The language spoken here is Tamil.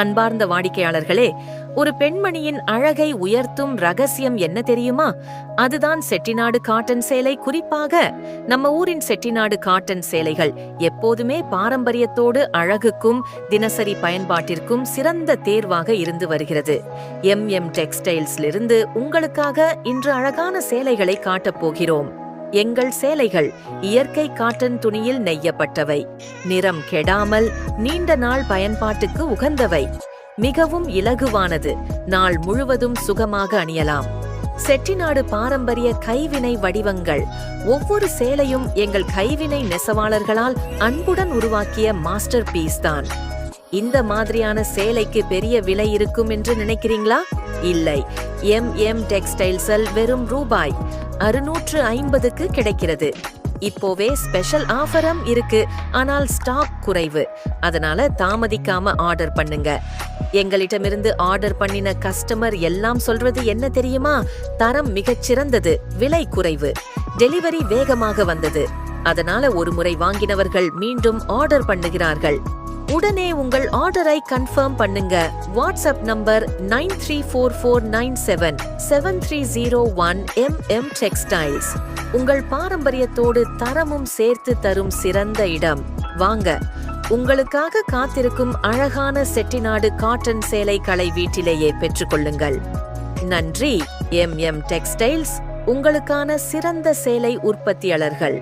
அன்பார்ந்த வாடிக்கையாளர்களே, ஒரு பெண்மணியின் அழகை உயர்த்தும் ரகசியம் என்ன தெரியுமா? அதுதான் செட்டிநாடு காட்டன் சேலை. குறிப்பாக நம்ம ஊரின் செட்டிநாடு காட்டன் சேலைகள் எப்போதுமே பாரம்பரியத்தோடு அழகுக்கும் தினசரி பயன்பாட்டிற்கும் சிறந்த தேர்வாக இருந்து வருகிறது. டெக்ஸ்டைல்ஸிலிருந்து உங்களுக்காக இன்று அழகான சேலைகளை காட்டப் போகிறோம். எங்கள் சேலைகள் இயற்கை காட்டன் துணியில் நெய்யப்பட்டவை, நிறம் கெடாமல் நீண்ட நாள் பயன்பாட்டுக்கு உகந்தவை, மிகவும் இலகுவானது, நாள் முழுவதும் சுகமாக அணியலாம். செட்டிநாடு பாரம்பரிய கைவினை வடிவங்கள். ஒவ்வொரு சேலையும் எங்கள் கைவினை நெசவாளர்களால் அன்புடன் உருவாக்கிய மாஸ்டர் பீஸ் தான். இந்த மாதிரியான சேலைக்கு பெரிய விலை இருக்கும் என்று நினைக்கிறீங்களா? இல்லை. டெக்ஸ்டைல்ஸில் வெறும் ரூபாய் 650க்கு கிடைக்கிறது. இப்போவே ஸ்பெஷல் ஆஃபரும் இருக்கு. ஆனால் ஸ்டாக் குறைவு. அதனால தாமதிக்காம ஆர்டர் பண்ணுங்க. எங்களிடமிருந்து ஆர்டர் பண்ணின கஸ்டமர் எல்லாம் சொல்றது என்ன தெரியுமா? தரம் மிகச்சிறந்தது, விலை குறைவு, டெலிவரி வேகமாக வந்தது. அதனால ஒரு முறை வாங்கினவர்கள் மீண்டும் ஆர்டர் பண்ணுகிறார்கள். உடனே உங்கள் ஆர்டரை கன்ஃபார்ம் பண்ணுங்க. WhatsApp number 9344977301 textiles. உங்கள் பாரம்பரியத்தோடு தரமும் சேர்த்து தரும் சிறந்த இடம். வாங்க, உங்களுக்காக காத்திருக்கும் அழகான செட்டிநாடு காட்டன் சேலைகளை வீட்டிலேயே பெற்றுக்கொள்ளுங்கள். நன்றி. டெக்ஸ்டைல்ஸ், உங்களுக்கான சிறந்த சேலை உற்பத்தியாளர்கள்.